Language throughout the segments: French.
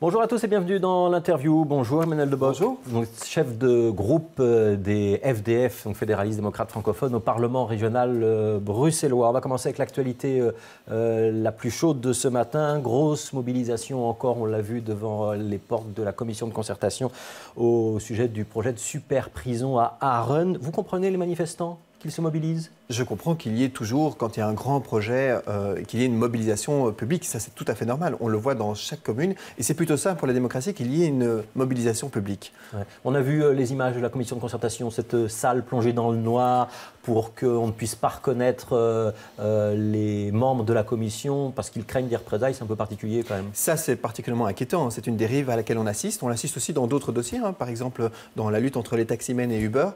Bonjour à tous et bienvenue dans l'interview. Bonjour Emmanuel Debock. Bonjour. Donc, chef de groupe des FDF, donc fédéralistes démocrates francophones, au Parlement régional bruxellois. On va commencer avec l'actualité la plus chaude de ce matin. Grosse mobilisation encore, on l'a vu, devant les portes de la commission de concertation au sujet du projet de super prison à Aachen. Vous comprenez les manifestants qu'ils se mobilisent ? Je comprends qu'il y ait toujours, quand il y a un grand projet, qu'il y ait une mobilisation publique. Ça, c'est tout à fait normal. On le voit dans chaque commune. Et c'est plutôt ça pour la démocratie, qu'il y ait une mobilisation publique. Ouais. On a vu les images de la commission de concertation, cette salle plongée dans le noir pour qu'on ne puisse pas reconnaître les membres de la commission parce qu'ils craignent des représailles. C'est un peu particulier quand même. Ça, c'est particulièrement inquiétant. C'est une dérive à laquelle on assiste. On l'assiste aussi dans d'autres dossiers. Par exemple, dans la lutte entre les taximens et Uber.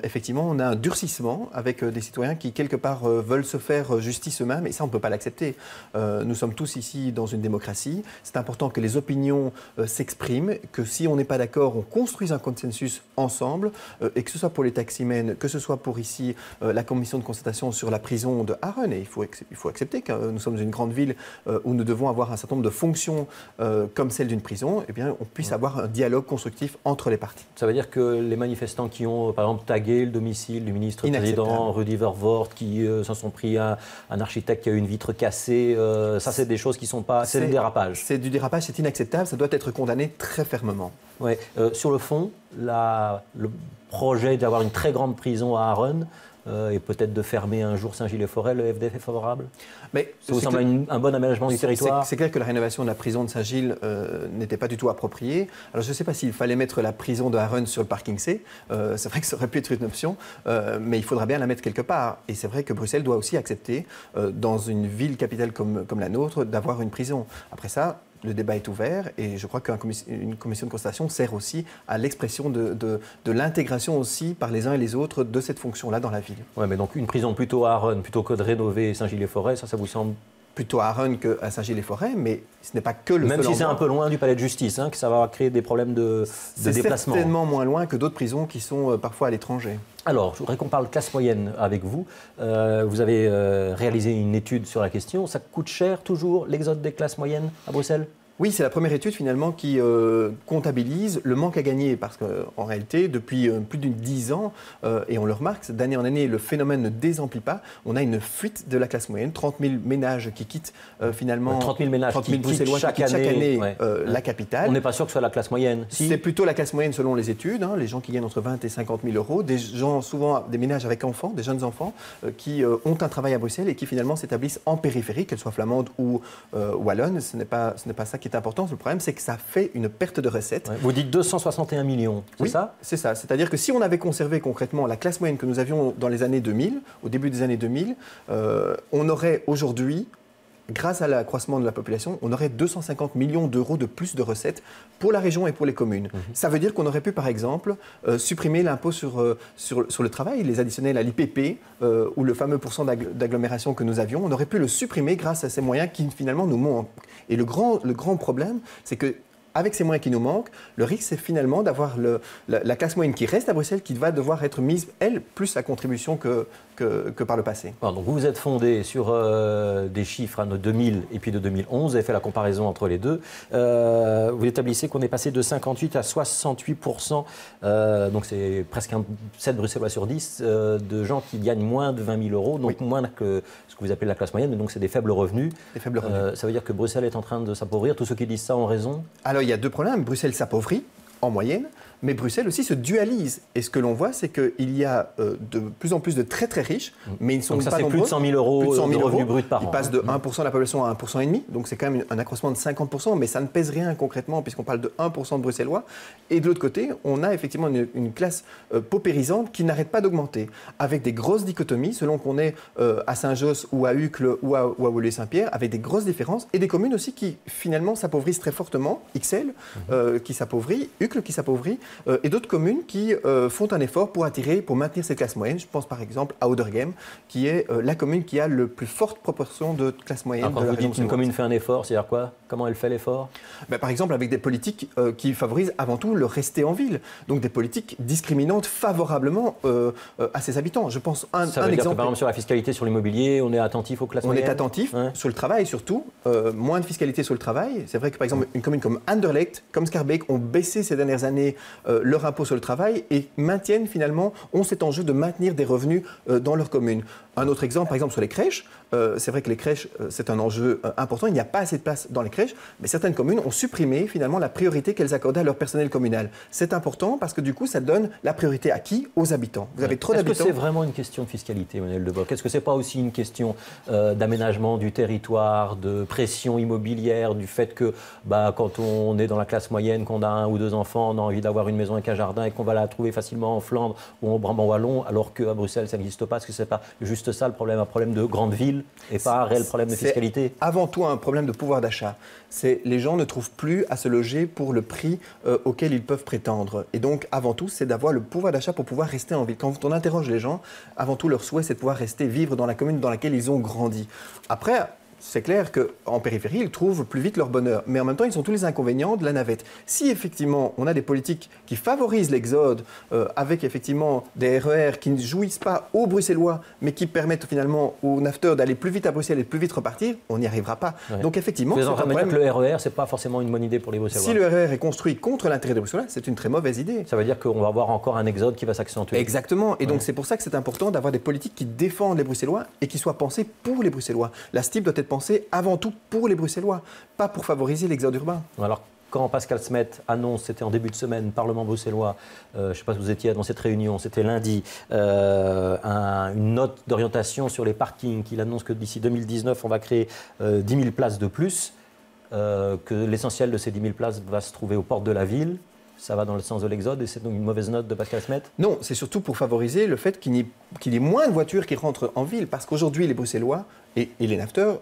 Effectivement, on a un durcissement avec des citoyens qui, quelque part, veulent se faire justice eux-mêmes. Et ça, on ne peut pas l'accepter. Nous sommes tous ici dans une démocratie. C'est important que les opinions s'expriment, que si on n'est pas d'accord, on construise un consensus ensemble. Et que ce soit pour les taximens, que ce soit pour ici la commission de concertation sur la prison de Aachen. Et il faut accepter que nous sommes une grande ville où nous devons avoir un certain nombre de fonctions comme celle d'une prison. Eh bien, on puisse avoir un dialogue constructif entre les parties. Ça veut dire que les manifestants qui ont, par exemple, tagué le domicile du ministre-président Rudy Verwoerd, qui s'en sont pris un architecte qui a eu une vitre cassée, ça c'est des choses qui ne sont pas... C'est du dérapage. C'est du dérapage, c'est inacceptable, ça doit être condamné très fermement. Ouais. Sur le fond, le projet d'avoir une très grande prison à Aachen et peut-être de fermer un jour Saint-Gilles-les-Forêts, le FDF est favorable? Mais ça vous semble un bon aménagement du territoire? C'est clair que la rénovation de la prison de Saint-Gilles n'était pas du tout appropriée. Alors je ne sais pas s'il fallait mettre la prison de Aachen sur le parking C. C'est vrai que ça aurait pu être une option, mais il faudra bien la mettre quelque part. Et c'est vrai que Bruxelles doit aussi accepter, dans une ville capitale comme la nôtre, d'avoir une prison. Après ça, le débat est ouvert et je crois qu'une commission de concertation sert aussi à l'expression de l'intégration aussi par les uns et les autres de cette fonction-là dans la ville. Oui, mais donc une prison plutôt à Aachen, plutôt que de rénover Saint-Gilles-les-Forêts, ça vous semble... Plutôt à Aachen qu'à Saint-Gilles-les-Forêts, mais ce n'est pas que le seul endroit. Même si c'est un peu loin du palais de justice, que ça va créer des problèmes de déplacement. C'est certainement moins loin que d'autres prisons qui sont parfois à l'étranger. Alors, je voudrais qu'on parle classe moyenne avec vous. Vous avez réalisé une étude sur la question. Ça coûte cher toujours l'exode des classes moyennes à Bruxelles ? Oui, c'est la première étude finalement qui comptabilise le manque à gagner parce qu'en réalité, depuis plus de 10 ans, et on le remarque, d'année en année, le phénomène ne désemplit pas. On a une fuite de la classe moyenne, 30 000 ménages qui quittent finalement... 30 000 ménages 30 000 Bruxellois chaque année la capitale. On n'est pas sûr que ce soit la classe moyenne. Si. C'est plutôt la classe moyenne selon les études, les gens qui gagnent entre 20 et 50 000 euros, des gens souvent, des ménages avec enfants, des jeunes enfants, qui ont un travail à Bruxelles et qui finalement s'établissent en périphérie, qu'elles soient flamandes ou wallonnes. Ce n'est pas ça qui est important. Le problème, c'est que ça fait une perte de recettes. Ouais. Vous dites 261 millions, c'est ça? C'est ça. C'est-à-dire que si on avait conservé concrètement la classe moyenne que nous avions dans les années 2000, au début des années 2000, on aurait aujourd'hui, grâce à l'accroissement de la population, on aurait 250 millions d'euros de plus de recettes pour la région et pour les communes. Ça veut dire qu'on aurait pu, par exemple, supprimer l'impôt sur le travail, les additionnels à l'IPP, ou le fameux pourcent d'agglomération que nous avions. On aurait pu le supprimer grâce à ces moyens qui, finalement, nous manquent. Et le grand problème, c'est que avec ces moyens qui nous manquent, le risque, c'est finalement d'avoir la classe moyenne qui reste à Bruxelles, qui va devoir être mise, elle, plus à contribution que par le passé. Alors, donc vous vous êtes fondé sur des chiffres de 2000 et puis de 2011, vous avez fait la comparaison entre les deux. Vous établissez qu'on est passé de 58 à 68%, donc c'est presque 7 Bruxellois sur 10, de gens qui gagnent moins de 20 000 euros, donc moins que ce que vous appelez la classe moyenne, mais donc c'est des faibles revenus. Des faibles revenus. Ça veut dire que Bruxelles est en train de s'appauvrir. Tous ceux qui disent ça ont raison? Alors il y a deux problèmes. Bruxelles s'appauvrit en moyenne, mais Bruxelles aussi se dualise. Et ce que l'on voit, c'est qu'il y a de plus en plus de très très riches, mais ils ne sont donc ça pas fait nombreux. Plus de 100 000 euros de revenus bruts par an. Ils passent de 1% de la population à 1,5%, donc c'est quand même un accroissement de 50%, mais ça ne pèse rien concrètement puisqu'on parle de 1% de Bruxellois. Et de l'autre côté, on a effectivement une classe paupérisante qui n'arrête pas d'augmenter, avec des grosses dichotomies, selon qu'on est à Saint-Josse ou à Uccle ou à Woluwe-Saint-Pierre, avec des grosses différences, et des communes aussi qui finalement s'appauvrissent très fortement. Ixelles qui s'appauvrit, Uccle qui s'appauvrit, et d'autres communes qui font un effort pour maintenir cette classe moyenne. Je pense par exemple à Oudergem, qui est la commune qui a le plus forte proportion de classe moyenne. Alors, quand vous dites qu'une commune fait un effort, c'est-à-dire quoi? Comment elle fait l'effort? Par exemple, avec des politiques qui favorisent avant tout le rester en ville. Donc des politiques discriminantes favorablement à ses habitants. Je pense Ça veut dire exemple. Que, par exemple, sur la fiscalité, sur l'immobilier, on est attentif aux classes moyennes? On est attentif sur le travail surtout. Moins de fiscalité sur le travail. C'est vrai que par exemple, une commune comme Anderlecht, comme Schaerbeek, ont baissé ces dernières années leur impôt sur le travail et maintiennent finalement, ont cet enjeu de maintenir des revenus dans leur commune. Un autre exemple, par exemple, sur les crèches. C'est vrai que les crèches, c'est un enjeu important. Il n'y a pas assez de place dans les crèches, mais certaines communes ont supprimé finalement la priorité qu'elles accordaient à leur personnel communal. C'est important parce que du coup, ça donne la priorité à qui? Aux habitants. Vous avez trop d'habitants. Est-ce que c'est vraiment une question de fiscalité, Emmanuel Debock? Est-ce que ce n'est pas aussi une question d'aménagement du territoire, de pression immobilière, du fait que quand on est dans la classe moyenne, qu'on a 1 ou 2 enfants, on a envie d'avoir une maison avec un jardin et qu'on va la trouver facilement en Flandre ou en Brabant-Wallon, alors qu'à Bruxelles, ça n'existe pas? Est-ce que ce n'est pas juste ça le problème, un problème de grande ville et pas un réel problème de fiscalité? C'est avant tout un problème de pouvoir d'achat. Les gens ne trouvent plus à se loger pour le prix auquel ils peuvent prétendre. Et donc, avant tout, c'est d'avoir le pouvoir d'achat pour pouvoir rester en ville. Quand on interroge les gens, avant tout, leur souhait, c'est de pouvoir rester vivre dans la commune dans laquelle ils ont grandi. Après, c'est clair qu'en périphérie, ils trouvent plus vite leur bonheur. Mais en même temps, ils ont tous les inconvénients de la navette. Si effectivement, on a des politiques qui favorisent l'exode, avec effectivement des RER qui ne jouissent pas aux Bruxellois, mais qui permettent finalement aux nafteurs d'aller plus vite à Bruxelles et de plus vite repartir, on n'y arrivera pas. Ouais. Donc effectivement, c'est un problème. Que le RER, ce n'est pas forcément une bonne idée pour les Bruxellois. Si le RER est construit contre l'intérêt des Bruxellois, c'est une très mauvaise idée. Ça veut dire qu'on va avoir encore un exode qui va s'accentuer. Exactement. Et donc c'est pour ça que c'est important d'avoir des politiques qui défendent les Bruxellois et qui soient pensées pour les Bruxellois. La STIP doit être pensée avant tout pour les Bruxellois, pas pour favoriser l'exode urbain. Alors, quand Pascal Smet annonce, c'était en début de semaine, Parlement bruxellois, je ne sais pas si vous étiez dans cette réunion, c'était lundi, une note d'orientation sur les parkings, qu'il annonce que d'ici 2019, on va créer 10 000 places de plus, que l'essentiel de ces 10 000 places va se trouver aux portes de la ville. Ça va dans le sens de l'exode et c'est donc une mauvaise note de Pascal Smet? Non, c'est surtout pour favoriser le fait qu'il y ait moins de voitures qui rentrent en ville, parce qu'aujourd'hui, les Bruxellois et les nafteurs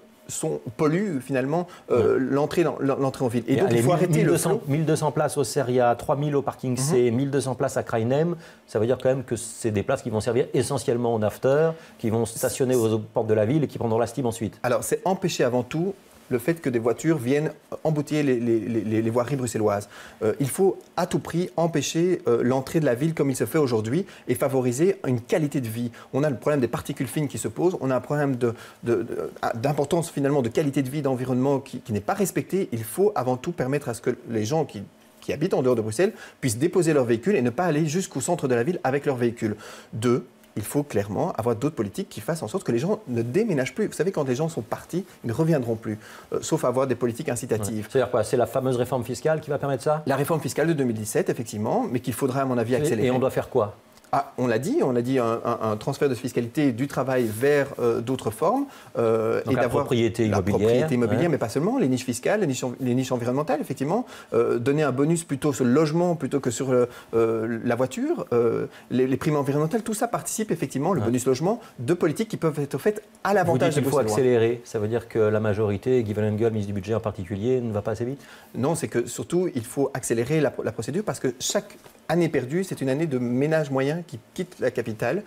polluent finalement l'entrée en ville. Et donc, il faut arrêter 1200 places au Seria, 3000 au parking C, 1200 places à Krainem. Ça veut dire quand même que c'est des places qui vont servir essentiellement aux nafteurs, qui vont stationner aux portes de la ville et qui prendront la STIB ensuite. Alors, c'est empêcher avant tout le fait que des voitures viennent embouteiller les voiries bruxelloises. Il faut à tout prix empêcher l'entrée de la ville comme il se fait aujourd'hui et favoriser une qualité de vie. On a le problème des particules fines qui se posent, on a un problème d'importance finalement de qualité de vie, d'environnement qui n'est pas respecté. Il faut avant tout permettre à ce que les gens qui habitent en dehors de Bruxelles puissent déposer leur véhicule et ne pas aller jusqu'au centre de la ville avec leur véhicule. Il faut clairement avoir d'autres politiques qui fassent en sorte que les gens ne déménagent plus. Vous savez, quand les gens sont partis, ils ne reviendront plus, sauf avoir des politiques incitatives. Ouais. C'est-à-dire quoi? C'est la fameuse réforme fiscale qui va permettre ça? La réforme fiscale de 2017, effectivement, mais qu'il faudra, à mon avis, accélérer. Et on doit faire quoi? On l'a dit un transfert de fiscalité du travail vers d'autres formes. Donc et la propriété immobilière, mais pas seulement, les niches fiscales, les niches environnementales, effectivement. Donner un bonus plutôt sur le logement plutôt que sur la voiture. Les primes environnementales, tout ça participe effectivement, le bonus logement, de politiques qui peuvent être faites à l'avantage des Bruxellois. Il faut accélérer, ça veut dire que la majorité, Guy Engel, ministre du Budget en particulier, ne va pas assez vite? Non, c'est que surtout, il faut accélérer la procédure parce que chaque année perdue, c'est une année de ménage moyen qui quitte la capitale.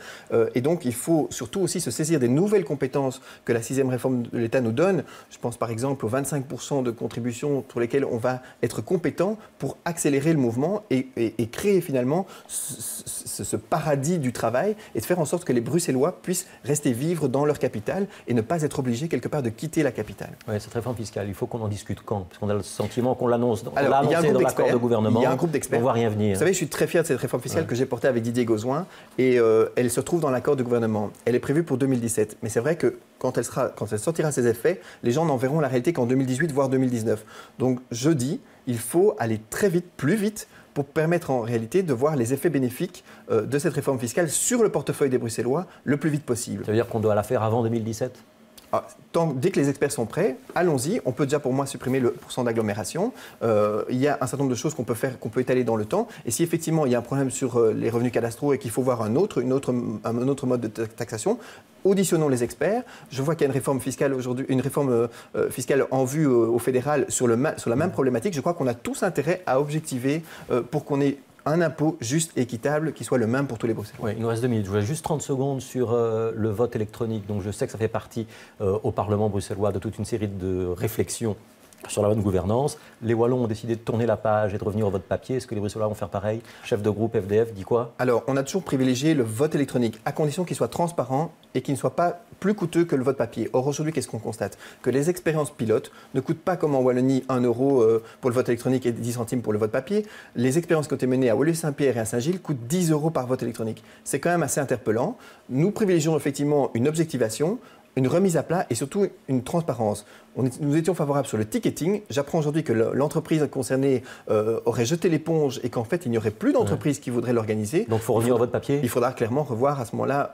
Et donc, il faut surtout aussi se saisir des nouvelles compétences que la 6e réforme de l'État nous donne. Je pense par exemple aux 25% de contributions pour lesquelles on va être compétent pour accélérer le mouvement et créer finalement ce paradis du travail et de faire en sorte que les Bruxellois puissent rester vivre dans leur capitale et ne pas être obligés quelque part de quitter la capitale. Oui, cette réforme fiscale, il faut qu'on en discute quand? Parce qu'on a le sentiment qu'on l'annonce. On l'a annoncé dans l'accord de gouvernement. Il y a un groupe d'experts. On ne voit rien venir. Vous savez, je suis très fier de cette réforme fiscale que j'ai portée avec Didier Gauzoin et elle se retrouve dans l'accord de gouvernement. Elle est prévue pour 2017. Mais c'est vrai que quand elle sortira ses effets, les gens n'en verront la réalité qu'en 2018, voire 2019. Donc je dis, il faut aller très vite, plus vite, pour permettre en réalité de voir les effets bénéfiques de cette réforme fiscale sur le portefeuille des Bruxellois le plus vite possible. Ça veut dire qu'on doit la faire avant 2017 ? Dès que les experts sont prêts, allons-y. On peut déjà pour moi supprimer le pourcent d'agglomération. Il y a un certain nombre de choses qu'on peut faire, qu'on peut étaler dans le temps. Et si effectivement il y a un problème sur les revenus cadastraux et qu'il faut voir un autre mode de taxation, auditionnons les experts. Je vois qu'il y a une réforme fiscale aujourd'hui, une réforme fiscale en vue au fédéral sur la même problématique. Je crois qu'on a tous intérêt à objectiver pour qu'on ait un impôt juste et équitable qui soit le même pour tous les Bruxellois. Oui, il nous reste 2 minutes. Je voulais juste 30 secondes sur le vote électronique. Donc je sais que ça fait partie au Parlement bruxellois de toute une série de réflexions sur la bonne gouvernance. Les Wallons ont décidé de tourner la page et de revenir au vote papier. Est-ce que les Bruxellois vont faire pareil? Chef de groupe FDF dit quoi? Alors, on a toujours privilégié le vote électronique, à condition qu'il soit transparent et qu'il ne soit pas plus coûteux que le vote papier. Or, aujourd'hui, qu'est-ce qu'on constate? Que les expériences pilotes ne coûtent pas, comme en Wallonie, 1 euro pour le vote électronique et 10 centimes pour le vote papier. Les expériences qui ont été menées à Woluwe-Saint-Pierre et à Saint-Gilles coûtent 10 euros par vote électronique. C'est quand même assez interpellant. Nous privilégions effectivement une objectivation, une remise à plat et surtout une transparence. Nous étions favorables sur le ticketing. J'apprends aujourd'hui que l'entreprise concernée aurait jeté l'éponge et qu'en fait, il n'y aurait plus d'entreprise qui voudrait l'organiser. Donc il faut revenir au vote papier? Il faudra clairement revoir à ce moment-là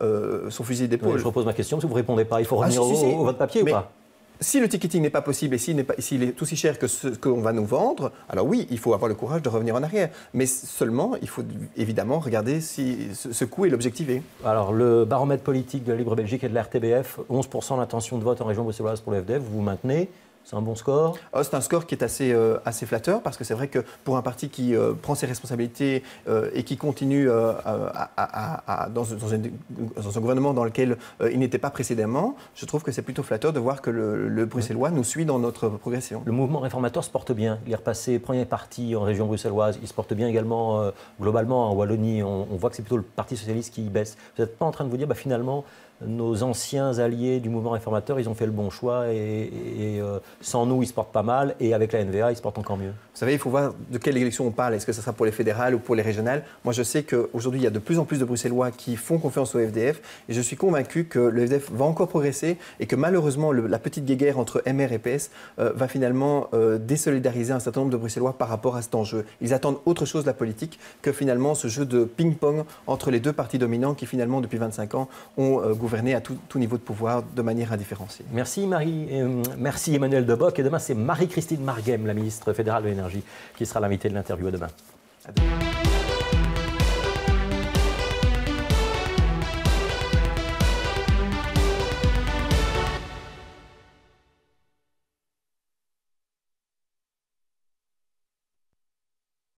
son fusil d'épaule. Je repose ma question, si vous ne répondez pas, il faut revenir au vote papier ou pas? Si le ticketing n'est pas possible et s'il est aussi cher que ce qu'on va nous vendre, alors oui, il faut avoir le courage de revenir en arrière. Mais seulement, il faut évidemment regarder si ce coût est l'objectivé. Alors, le baromètre politique de la Libre Belgique et de la RTBF, 11% d'intention de vote en région bruxelloise pour le FDF, vous vous maintenez? C'est un bon score? C'est un score qui est assez flatteur parce que c'est vrai que pour un parti qui prend ses responsabilités et qui continue dans un gouvernement dans lequel il n'était pas précédemment, je trouve que c'est plutôt flatteur de voir que le Bruxellois nous suit dans notre progression. Le mouvement réformateur se porte bien. Il est repassé premier parti en région bruxelloise. Il se porte bien également globalement en Wallonie. On voit que c'est plutôt le Parti socialiste qui baisse. Vous n'êtes pas en train de vous dire finalement nos anciens alliés du mouvement réformateur, ils ont fait le bon choix et sans nous, ils se portent pas mal et avec la NVA, ils se portent encore mieux. Vous savez, il faut voir de quelle élection on parle. Est-ce que ce sera pour les fédérales ou pour les régionales? Moi, je sais qu'aujourd'hui, il y a de plus en plus de Bruxellois qui font confiance au FDF et je suis convaincu que le FDF va encore progresser et que malheureusement, la petite guéguerre entre MR et PS va finalement désolidariser un certain nombre de Bruxellois par rapport à cet enjeu. Ils attendent autre chose de la politique que finalement ce jeu de ping-pong entre les deux partis dominants qui finalement, depuis 25 ans, ont gouverner à tout niveau de pouvoir de manière indifférenciée. Merci merci Emmanuel Debock. Et demain, c'est Marie-Christine Marguem, la ministre fédérale de l'énergie, qui sera l'invitée de l'interview. À demain.